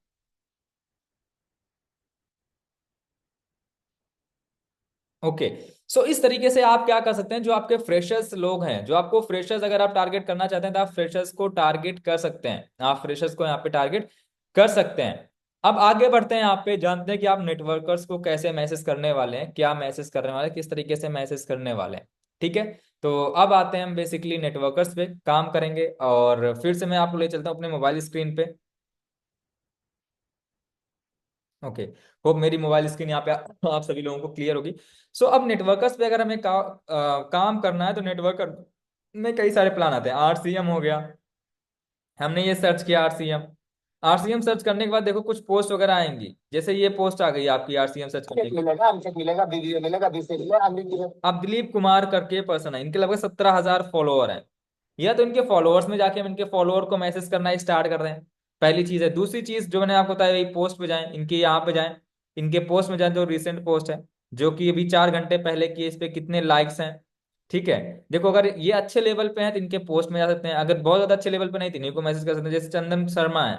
ओके, सो इस तरीके से आप क्या कर सकते हैं, जो आपके फ्रेशर्स लोग हैं, जो आपको फ्रेशर्स अगर आप टारगेट करना चाहते हैं तो आप फ्रेशर्स को टारगेट कर सकते हैं, आप फ्रेशर्स को यहाँ पे टारगेट कर सकते हैं। अब आगे बढ़ते हैं, यहाँ पे जानते हैं कि आप नेटवर्कर्स को कैसे मैसेज करने वाले हैं, क्या मैसेज करने वाले हैं, किस तरीके से मैसेज करने वाले हैं। ठीक है, तो अब आते हैं हम बेसिकली नेटवर्कर्स पे काम करेंगे, और फिर से मैं आपको ले चलता हूँ अपने मोबाइल स्क्रीन पे। ओके, होप मेरी मोबाइल स्क्रीन यहाँ पे आप सभी लोगों को क्लियर होगी। सो अब नेटवर्कर्स पे अगर हमें काम करना है तो नेटवर्कर में कई सारे प्लान आते हैं। आरसीएम हो गया, हमने ये सर्च किया आरसीएम। आरसीएम सर्च करने के बाद देखो कुछ पोस्ट वगैरह आएंगी, जैसे ये पोस्ट आ गई आपकी आरसीएम सर्च करने की। मिलेगा, हमसे मिलेगा, वीडियो मिलेगा, 20 से मिलेगा, अब दिलीप कुमार करके पर्सन है, इनके लगभग 17,000 फॉलोअर हैं। या तो इनके फॉलोअर्स में जाके हम इनके फॉलोअर को मैसेज करना स्टार्ट कर दें, पहली चीज है। दूसरी चीज जो मैंने आपको बताया, वही पोस्ट पे जाएं, इनके यहाँ पे जाएं, इनके पोस्ट में जाएं जो रिसेंट पोस्ट है, जो कि अभी 4 घंटे पहले की है, इस पे कितने लाइक्स हैं। ठीक है, देखो अगर ये अच्छे लेवल पे हैं तो इनके पोस्ट में जा सकते हैं, अगर बहुत ज्यादा अच्छे लेवल पे नहीं तो इन्हीं को मैसेज कर सकते हैं। जैसे चंदन शर्मा है,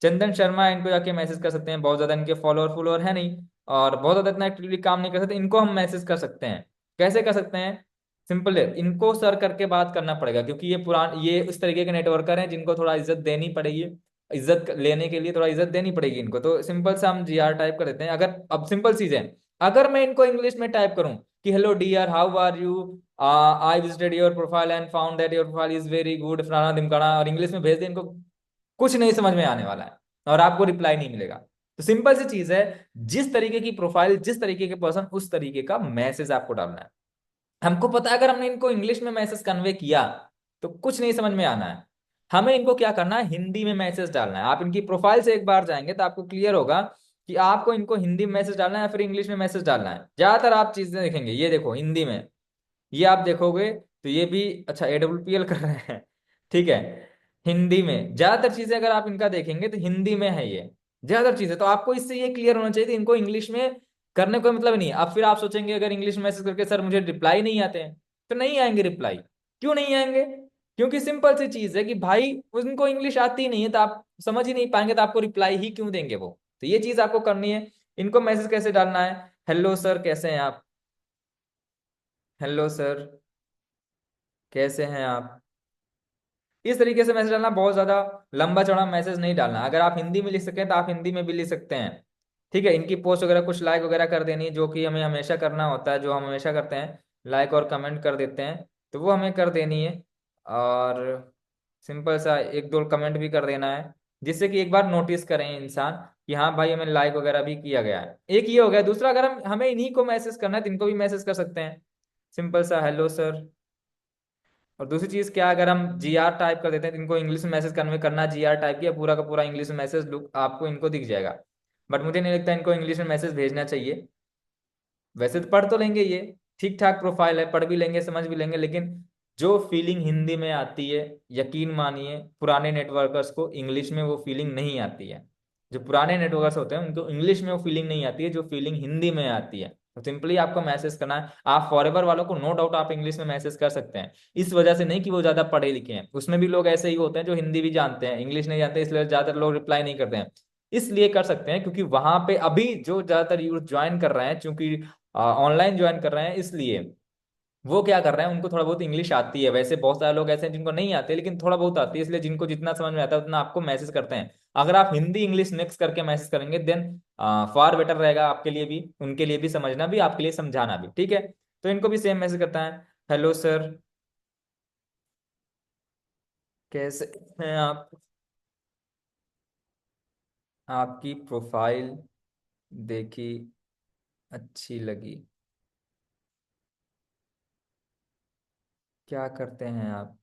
चंदन शर्मा है, इनको जाके मैसेज कर सकते हैं, बहुत ज्यादा इनके फॉलोअर है नहीं, और बहुत ज्यादा इतना एक्टिवली काम नहीं कर सकते, इनको हम मैसेज कर सकते हैं। कैसे कर सकते हैं? सिंपल है, इनको सर करके बात करना पड़ेगा, क्योंकि ये उस तरीके के नेटवर्कर हैं जिनको थोड़ा इज्जत देनी पड़ेगी। इज्जत लेने के लिए थोड़ा इज्जत देनी पड़ेगी इनको, तो सिंपल सा हम जीआर टाइप कर देते हैं। अगर अब सिंपल चीज है, अगर मैं इनको इंग्लिश में टाइप करूं कि hello dear, how are you, I visited your profile and found that your profile is very good, फलाना ढिमकाना, और इंग्लिश में भेज दें, इनको कुछ नहीं समझ में आने वाला है और आपको रिप्लाई नहीं मिलेगा। तो सिंपल सी चीज है, जिस तरीके की प्रोफाइल, जिस तरीके के पर्सन, उस तरीके का मैसेज आपको डालना है। हमको पता है अगर हमने इनको इंग्लिश में मैसेज कन्वे किया तो कुछ नहीं समझ में आना है, हमें इनको क्या करना है, हिंदी में मैसेज डालना है। आप इनकी प्रोफाइल से एक बार जाएंगे तो आपको क्लियर होगा कि आपको इनको हिंदी में मैसेज डालना है या फिर इंग्लिश में मैसेज डालना है। ज्यादातर आप चीजें देखेंगे, ये देखो हिंदी में, ये आप देखोगे तो ये भी अच्छा AWPL कर रहे हैं, ठीक है। हिंदी में ज्यादातर चीजें अगर आप इनका देखेंगे तो हिंदी में है ये ज्यादातर चीजें, तो आपको इससे ये क्लियर होना चाहिए कि इनको इंग्लिश में करने कोई मतलब नहीं है। अब फिर आप सोचेंगे अगर इंग्लिश में मैसेज करके सर मुझे रिप्लाई नहीं आते हैं, तो नहीं आएंगे रिप्लाई। क्यों नहीं आएंगे? क्योंकि सिंपल सी चीज है कि भाई उनको इंग्लिश आती ही नहीं है, तो आप समझ ही नहीं पाएंगे, तो आपको रिप्लाई ही क्यों देंगे वो। तो ये चीज आपको करनी है। इनको मैसेज कैसे डालना है? हेलो सर कैसे हैं आप, हेलो सर कैसे हैं आप, इस तरीके से मैसेज डालना। बहुत ज्यादा लंबा चौड़ा मैसेज नहीं डालना। अगर आप हिंदी में लिख सकें तो आप हिंदी में भी लिख सकते हैं। ठीक है, इनकी पोस्ट वगैरह कुछ लाइक वगैरह कर देनी, जो कि हमें हमेशा करना होता है, जो हम हमेशा करते हैं, लाइक और कमेंट कर देते हैं, तो वो हमें कर देनी है। और सिंपल सा एक दो कमेंट भी कर देना है, जिससे कि एक बार नोटिस करें इंसान कि हाँ भाई हमें लाइक वगैरह भी किया गया है। एक ये हो गया। दूसरा, अगर हम हमें इन्हीं को मैसेज करना है तो इनको भी मैसेज कर सकते हैं, सिंपल सा हेलो सर। और दूसरी चीज क्या, अगर हम जीआर टाइप कर देते हैं तो इनको इंग्लिश में मैसेज कन्वे करना, जीआर टाइप किया, पूरा का पूरा इंग्लिश में मैसेज लुक आपको इनको दिख जाएगा। बट मुझे नहीं लगता इनको इंग्लिश में मैसेज भेजना चाहिए। वैसे तो पढ़ तो लेंगे ये, ठीक ठाक प्रोफाइल है, पढ़ भी लेंगे समझ भी लेंगे, लेकिन जो फीलिंग हिंदी में आती है, यकीन मानिए पुराने नेटवर्कर्स को इंग्लिश में वो फीलिंग नहीं आती है। जो पुराने नेटवर्कर्स होते हैं उनको इंग्लिश में वो फीलिंग नहीं आती है जो फीलिंग हिंदी में आती है। तो सिंपली आपको मैसेज करना है। आप फॉरएवर वालों को नो डाउट आप इंग्लिश में मैसेज कर सकते हैं, इस वजह से नहीं कि वो ज्यादा पढ़े लिखे हैं, उसमें भी लोग ऐसे ही होते हैं जो हिंदी भी जानते हैं इंग्लिश नहीं जानते, इसलिए ज्यादातर लोग रिप्लाई नहीं करते हैं। इसलिए कर सकते हैं क्योंकि वहां पे अभी जो ज्यादातर यूथ ज्वाइन कर रहे हैं, चूंकि ऑनलाइन ज्वाइन कर रहे हैं, इसलिए वो क्या कर रहे हैं, उनको थोड़ा बहुत इंग्लिश आती है। वैसे बहुत सारे लोग ऐसे हैं जिनको नहीं आते, लेकिन थोड़ा बहुत आती है, इसलिए जिनको जितना समझ में आता है उतना आपको मैसेज करते हैं। अगर आप हिंदी इंग्लिश मिक्स करके मैसेज करेंगे देन फार बेटर रहेगा, आपके लिए भी, उनके लिए भी, समझना भी, आपके लिए समझाना भी। ठीक है, तो इनको भी सेम मैसेज करता है, हेलो सर कैसे हैं आप, आपकी प्रोफाइल देखी, अच्छी लगी। क्या करते हैं आप?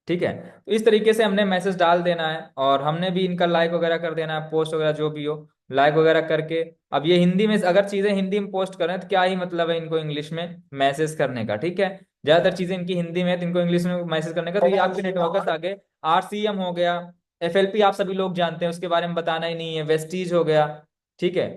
ठीक है। तो इस तरीके से हमने मैसेज डाल देना है, और हमने भी इनका लाइक वगैरह कर देना है, पोस्ट वगैरह जो भी हो, लाइक वगैरह करके। अब ये हिंदी में, अगर चीजें हिंदी में पोस्ट करें तो क्या ही मतलब है इनको इंग्लिश में मैसेज करने का, ठीक है। ज्यादातर चीजें इनकी हिंदी में है, तो इनको इंग्लिश में मैसेज करने का। तो ये आपके नेटवर्कर्स आगे, आरसीएम हो गया, एफएलपी आप सभी लोग जानते हैं, उसके बारे में बताना ही नहीं है, वेस्टीज हो गया, ठीक है।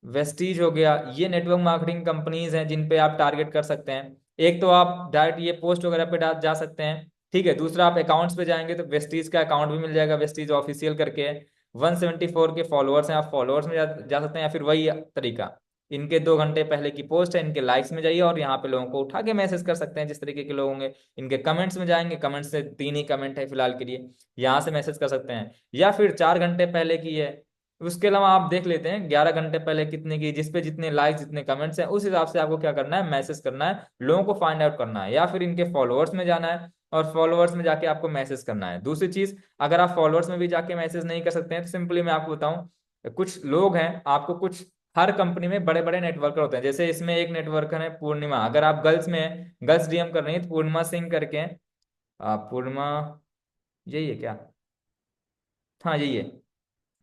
वेस्टीज हो गया, ये नेटवर्क मार्केटिंग कंपनीज हैं जिन पे आप टारगेट कर सकते हैं। एक तो आप डायरेक्ट ये पोस्ट वगैरह पे जा सकते हैं, ठीक है। दूसरा, आप अकाउंट्स पे जाएंगे तो वेस्टीज का अकाउंट भी मिल जाएगा, वेस्टीज ऑफिशियल करके है। 174 के फॉलोअर्स हैं, आप फॉलोअर्स में जा सकते हैं, या फिर वही तरीका, इनके 2 घंटे पहले की पोस्ट है, इनके लाइक्स में जाइए और यहाँ पे लोगों को उठा के मैसेज कर सकते हैं, जिस तरीके के लोग होंगे। इनके कमेंट्स में जाएंगे, कमेंट्स से 3 ही कमेंट है फिलहाल के लिए, यहाँ से मैसेज कर सकते हैं। या फिर 4 घंटे पहले की है, उसके अलावा आप देख लेते हैं 11 घंटे पहले कितने की, जिसपे जितने लाइक्स जितने कमेंट्स हैं, उस हिसाब से आपको क्या करना है, मैसेज करना है, लोगों को फाइंड आउट करना है। या फिर इनके फॉलोअर्स में जाना है और फॉलोअर्स में जाके आपको मैसेज करना है। दूसरी चीज, अगर आप फॉलोअर्स में भी जाके मैसेज नहीं कर सकते हैं, तो सिंपली मैं आपको बताऊं, कुछ लोग हैं, आपको कुछ, हर कंपनी में बड़े बड़े नेटवर्कर होते हैं। जैसे इसमें एक नेटवर्कर है पूर्णिमा, अगर आप गर्ल्स में हैं, गर्ल्स डीएम कर रही है, तो पूर्णिमा सिंह करके हैं। पूर्णिमा, यही है क्या? हाँ यही है,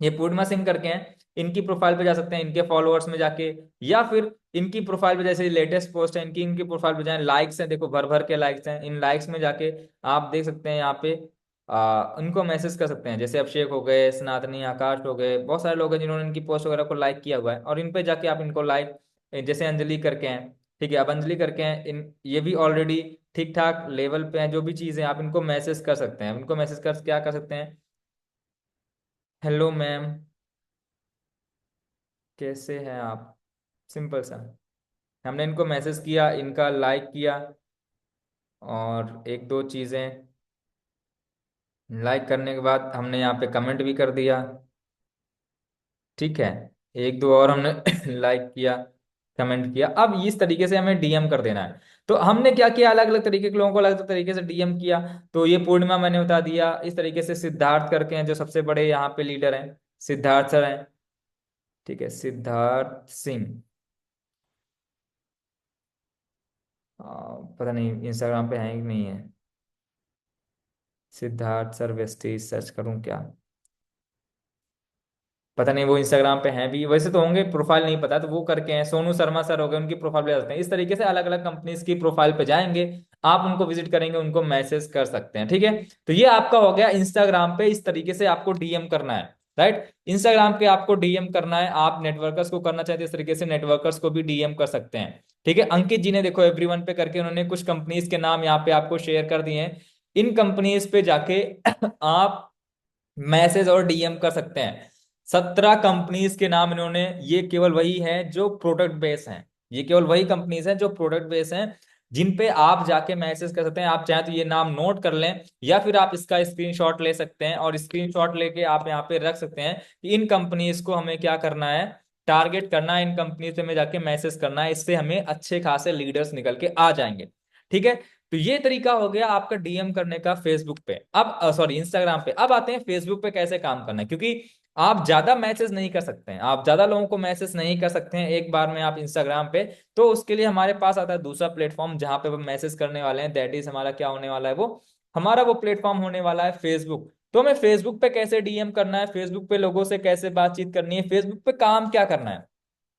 ये पूर्णिमा सिंह करके हैं। इनकी प्रोफाइल पे जा सकते हैं, इनके फॉलोअर्स में जाके, या फिर इनकी प्रोफाइल पे, जैसे लेटेस्ट पोस्ट है इनकी, इनकी प्रोफाइल पे जाएं, लाइक्स हैं, देखो भर भर के लाइक्स हैं, इन लाइक्स में जाके आप देख सकते हैं यहाँ पे, उनको मैसेज कर सकते हैं। जैसे अभिषेक हो गए, सनातनी, आकाश हो गए, बहुत सारे लोग हैं जिन्होंने इनकी पोस्ट वगैरह को लाइक किया हुआ है, और इन पे जाके आप इनको लाइक, जैसे अंजलि करके हैं, ठीक है, अब अंजलि करके हैं, इन ये भी ऑलरेडी ठीक ठाक लेवल पे हैं, जो भी चीज़ें आप इनको मैसेज कर सकते हैं, इनको मैसेज कर क्या कर सकते हैं, हेलो मैम, कैसे हैं आप, सिंपल सा। हमने इनको मैसेज किया, इनका लाइक किया, और एक दो चीज़ें लाइक करने के बाद हमने यहाँ पे कमेंट भी कर दिया, ठीक है। एक दो और हमने लाइक किया, कमेंट किया। अब इस तरीके से हमें डीएम कर देना है। तो हमने क्या किया, अलग अलग तरीके के लोगों को अलग अलग तरीके से डीएम किया। तो ये पूर्णिमा मैंने बता दिया, इस तरीके से सिद्धार्थ करके हैं जो सबसे बड़े यहाँ पे लीडर हैं, सिद्धार्थ सर हैं, ठीक है, सिद्धार्थ सिंह। पता नहीं इंस्टाग्राम पे है कि नहीं है, सिद्धार्थ सर वेस्टीज सर्च करूं क्या? पता नहीं वो इंस्टाग्राम पे हैं भी, वैसे तो होंगे, प्रोफाइल नहीं पता, तो वो करके हैं, सोनू शर्मा सर हो गए, उनकी प्रोफाइल पे जा सकते हैं। इस तरीके से अलग अलग कंपनीज की प्रोफाइल पे जाएंगे, आप उनको विजिट करेंगे, उनको मैसेज कर सकते हैं, ठीक है। तो ये आपका हो गया इंस्टाग्राम पे, इस तरीके से आपको डीएम करना है, राइट। इंस्टाग्राम पे आपको डीएम करना है, आप नेटवर्कर्स को करना चाहते हैं इस तरीके से नेटवर्कर्स को भी डीएम कर सकते हैं, ठीक है। अंकित जी ने देखो एवरीवन पे करके उन्होंने कुछ कंपनीज के नाम यहाँ पे आपको शेयर कर दिए हैं। इन कंपनीज पे जाके आप मैसेज और डीएम कर सकते हैं। 17 कंपनीज के नाम इन्होंने, ये केवल वही हैं जो प्रोडक्ट बेस हैं, ये केवल वही कंपनीज हैं जो प्रोडक्ट बेस हैं, जिन पे आप जाके मैसेज कर सकते हैं। आप चाहें तो ये नाम नोट कर लें, या फिर आप इसका स्क्रीनशॉट ले सकते हैं, और स्क्रीनशॉट लेके आप यहाँ पे रख सकते हैं कि इन कंपनीज को हमें क्या करना है, टारगेट करना है, इन कंपनीज में जाके मैसेज करना है, इससे हमें अच्छे खासे लीडर्स निकल के आ जाएंगे, ठीक है। तो ये तरीका हो गया आपका डीएम करने का फेसबुक पे। अब सॉरी इंस्टाग्राम पे। अब आते हैं फेसबुक पे कैसे काम करना है, क्योंकि आप ज्यादा मैसेज नहीं कर सकते हैं, आप ज्यादा लोगों को मैसेज नहीं कर सकते हैं एक बार में आप इंस्टाग्राम पे। तो उसके लिए हमारे पास आता है दूसरा प्लेटफॉर्म जहां पे हम मैसेज करने वाले हैं, दैट इज हमारा क्या होने वाला है, वो हमारा वो प्लेटफॉर्म होने वाला है फेसबुक। तो हमें फेसबुक पे कैसे डीएम करना है, फेसबुक पे लोगों से कैसे बातचीत करनी है, फेसबुक पे काम क्या करना है,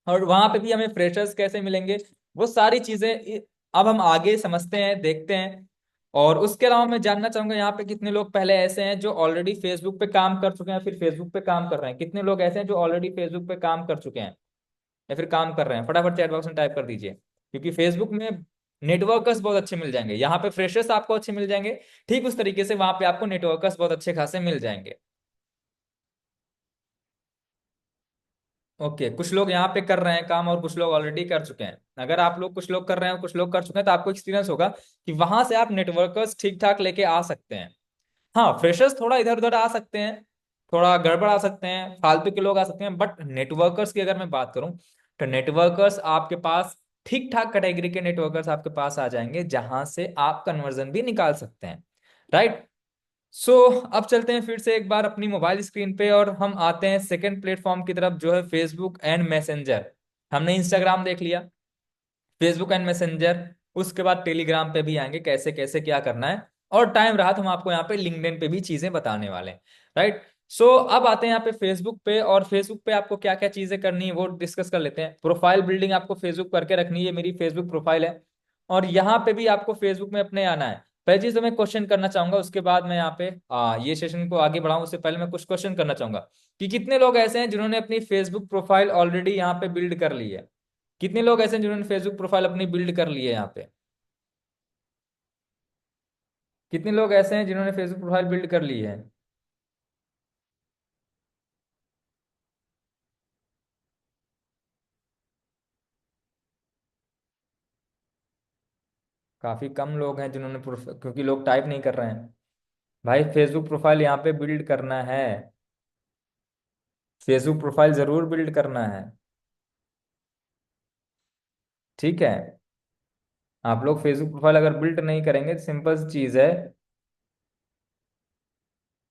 और वहां पे भी हमें फ्रेशर्स कैसे मिलेंगे, वो सारी चीजें अब हम आगे समझते हैं, देखते हैं। और उसके अलावा मैं जानना चाहूंगा यहाँ पे कितने लोग पहले ऐसे हैं जो ऑलरेडी फेसबुक पे काम कर चुके हैं, फिर फेसबुक पे काम कर रहे हैं, कितने लोग ऐसे हैं जो ऑलरेडी फेसबुक पे काम कर चुके हैं या फिर काम कर रहे हैं, फटाफट चैट बॉक्स में टाइप कर दीजिए। क्योंकि फेसबुक में नेटवर्कर्स बहुत अच्छे मिल जाएंगे, यहाँ पे फ्रेशर्स आपको अच्छे मिल जाएंगे, ठीक उस तरीके से वहां पे आपको नेटवर्कर्स बहुत अच्छे खासे मिल जाएंगे। ओके, कुछ लोग यहाँ पे कर रहे हैं काम और कुछ लोग ऑलरेडी कर चुके हैं। अगर आप लोग, कुछ लोग कर रहे हैं कुछ लोग कर चुके हैं, तो आपको एक्सपीरियंस होगा कि वहां से आप नेटवर्कर्स ठीक ठाक लेके आ सकते हैं। हाँ, फ्रेशर्स थोड़ा इधर उधर आ सकते हैं, थोड़ा गड़बड़ आ सकते हैं, फालतू के लोग आ सकते हैं, बट नेटवर्कर्स की अगर मैं बात करूं, तो नेटवर्कर्स आपके पास, ठीक ठाक कैटेगरी के नेटवर्कर्स आपके पास आ जाएंगे, जहां से आप कन्वर्जन भी निकाल सकते हैं, राइट। सो अब चलते हैं फिर से एक बार अपनी मोबाइल स्क्रीन पे, और हम आते हैं सेकंड प्लेटफॉर्म की तरफ, जो है फेसबुक एंड मैसेंजर। हमने इंस्टाग्राम देख लिया, फेसबुक एंड मैसेंजर, उसके बाद टेलीग्राम पे भी आएंगे कैसे कैसे क्या करना है। और टाइम रहा तो हम आपको यहाँ पे लिंक्डइन पे भी चीजें बताने वाले हैं। राइट। सो अब आते हैं यहाँ पे फेसबुक पे, और फेसबुक पे आपको क्या क्या चीजें करनी है वो डिस्कस कर लेते हैं। प्रोफाइल बिल्डिंग आपको फेसबुक करके रखनी है, मेरी फेसबुक प्रोफाइल है, और यहाँ पे भी आपको फेसबुक में अपने आना है। पहली चीज तो मैं क्वेश्चन करना चाहूंगा, उसके बाद मैं यहाँ पे ये सेशन को आगे बढ़ाऊं उससे पहले मैं कुछ क्वेश्चन करना चाहूंगा कि कितने लोग ऐसे हैं जिन्होंने अपनी फेसबुक प्रोफाइल ऑलरेडी यहाँ पे बिल्ड कर ली है। कितने लोग ऐसे हैं जिन्होंने फेसबुक प्रोफाइल अपनी बिल्ड कर ली है यहाँ पे? कितने लोग ऐसे हैं जिन्होंने फेसबुक प्रोफाइल बिल्ड कर ली है? काफी कम लोग हैं जिन्होंने क्योंकि लोग टाइप नहीं कर रहे हैं। भाई फेसबुक प्रोफाइल यहाँ पे बिल्ड करना है, फेसबुक प्रोफाइल जरूर बिल्ड करना है। ठीक है। आप लोग फेसबुक प्रोफाइल अगर बिल्ड नहीं करेंगे, सिंपल सी चीज है,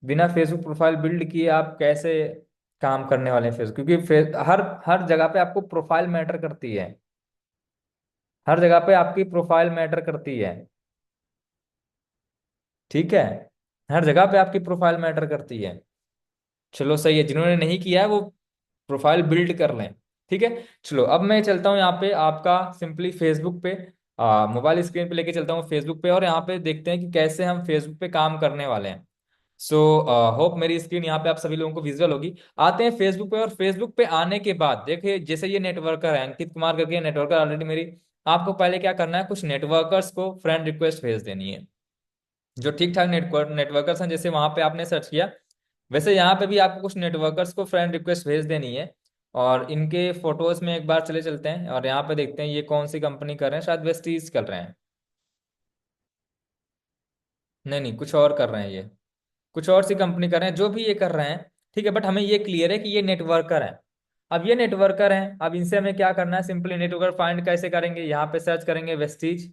बिना फेसबुक प्रोफाइल बिल्ड किए आप कैसे काम करने वाले हैं फेसबुक, क्योंकि हर हर जगह पे आपको प्रोफाइल मैटर करती है। हर जगह पे आपकी प्रोफाइल मैटर करती है। ठीक है। हर जगह पे आपकी प्रोफाइल मैटर करती है। चलो सही है, जिन्होंने नहीं किया है वो प्रोफाइल बिल्ड कर लें। ठीक है। चलो अब मैं चलता हूँ यहाँ पे आपका सिंपली फेसबुक पे, मोबाइल स्क्रीन पे लेके चलता हूँ फेसबुक पे, और यहाँ पे देखते हैं कि कैसे हम फेसबुक पे काम करने वाले हैं। सो होप मेरी स्क्रीन यहाँ पे आप सभी लोगों को विजुअल होगी। आते हैं फेसबुक पे, और फेसबुक पे आने के बाद देखिए जैसे ये नेटवर्कर है अंकित कुमार करके नेटवर्कर ऑलरेडी मेरी, आपको पहले क्या करना है, कुछ नेटवर्कर्स को फ्रेंड रिक्वेस्ट भेज देनी है। जो ठीक ठाक नेटवर्कर्स हैं, जैसे वहां पे आपने सर्च किया, वैसे यहाँ पे भी आपको कुछ नेटवर्कर्स को फ्रेंड रिक्वेस्ट भेज देनी है। और इनके फोटोज में एक बार चले चलते हैं, और यहाँ पे देखते हैं ये कौन सी कंपनी कर रहे हैं, शायद वेस्टीज कर रहे हैं। नहीं नहीं, कुछ और कर रहे हैं ये, कुछ और सी कंपनी कर रहे हैं, जो भी ये कर रहे हैं। ठीक है, बट हमें ये क्लियर है कि ये नेटवर्कर है। अब ये नेटवर्कर हैं, अब इनसे हमें क्या करना है, सिंपली नेटवर्कर फाइंड कैसे करेंगे, यहाँ पे सर्च करेंगे वेस्टीज।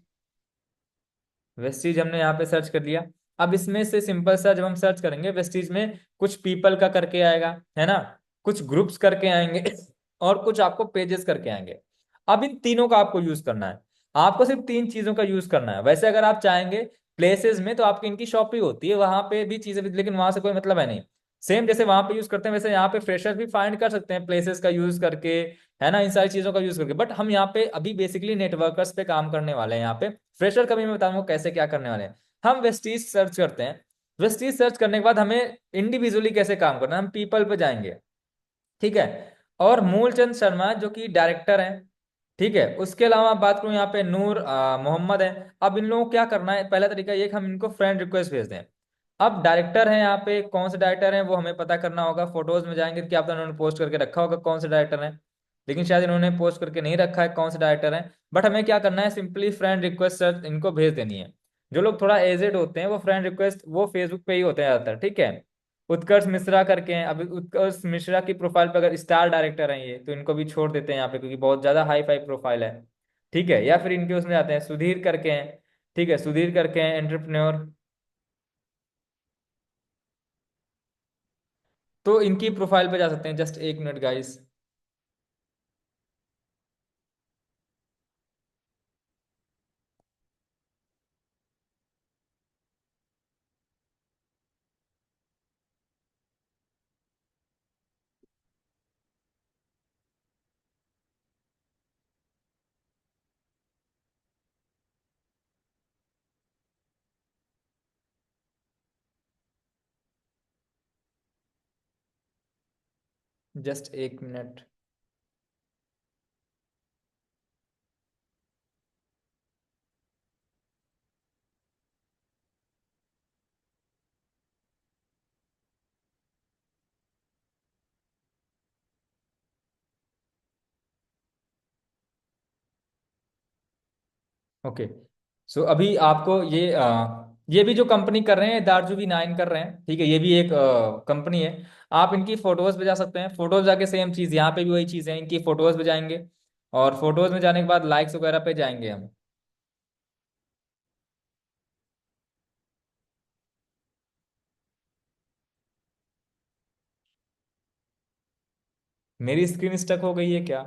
वेस्टीज हमने यहाँ पे सर्च कर लिया। अब इसमें से सिंपल सा जब हम सर्च करेंगे वेस्टीज में, कुछ पीपल का करके आएगा, है ना, कुछ ग्रुप्स करके आएंगे और कुछ आपको पेजेस करके आएंगे। अब इन तीनों का आपको यूज करना है। आपको सिर्फ तीन चीजों का यूज करना है। वैसे अगर आप चाहेंगे प्लेसेस में तो आपकी इनकी शॉप ही होती है, वहां पे भी चीजें लेकिन वहां से कोई मतलब है नहीं। सेम जैसे वहां पे यूज करते हैं वैसे यहाँ पे फ्रेशर भी फाइंड कर सकते हैं प्लेसेस का यूज करके, है ना, इन सारी चीजों का यूज करके। बट हम यहाँ पे अभी बेसिकली नेटवर्कर्स पे काम करने वाले हैं। यहाँ पे फ्रेशर का भी मैं बताऊंगा कैसे क्या करने वाले हैं। हम वेस्टीज सर्च करते हैं। वेस्टीज सर्च करने के बाद हमें इंडिविजुअली कैसे काम करना है, हम पीपल पे जाएंगे। ठीक है। और मूलचंद शर्मा जो कि डायरेक्टर हैं, ठीक है, उसके अलावा बात करूं यहाँ पे नूर मोहम्मद है। अब इन लोगों को क्या करना है, पहला तरीका ये कि हम इनको फ्रेंड रिक्वेस्ट भेज दें। अब डायरेक्टर हैं यहाँ पे, कौन से डायरेक्टर हैं वो हमें पता करना होगा। फोटोज में जाएंगे तो क्या पता उन्होंने पोस्ट करके रखा होगा कौन से डायरेक्टर हैं, लेकिन शायद इन्होंने पोस्ट करके नहीं रखा है कौन से डायरेक्टर हैं। बट हमें क्या करना है, सिंपली फ्रेंड रिक्वेस्ट सर इनको भेज देनी है। जो लोग थोड़ा एजेड होते हैं वो फ्रेंड रिक्वेस्ट वो फेसबुक पे ही होते हैं ज्यादातर। ठीक है। उत्कर्ष मिश्रा करके हैं, अभी उत्कर्ष मिश्रा की प्रोफाइल पे अगर स्टार डायरेक्टर हैं ये, तो इनको भी छोड़ देते हैं यहाँ पे क्योंकि बहुत ज्यादा हाई फाई प्रोफाइल है। ठीक है, या फिर इनके उसमें जाते हैं सुधीर करके हैं। ठीक है, सुधीर करके हैं एंटरप्रेन्योर, तो इनकी प्रोफाइल पे जा सकते हैं। जस्ट एक मिनट गाइस। जस्ट एक मिनट। ओके। सो अभी आपको ये भी जो कंपनी कर रहे हैं दार्जुवी 9 कर रहे हैं, ठीक है, ये भी एक कंपनी है। आप इनकी फोटोज पे जा सकते हैं, फोटोज जाके सेम चीज यहाँ पे भी वही चीज है, इनकी फोटोज पे जाएंगे, और फोटोज में जाने के बाद लाइक्स वगैरह पे जाएंगे हम। मेरी स्क्रीन स्टक हो गई है क्या?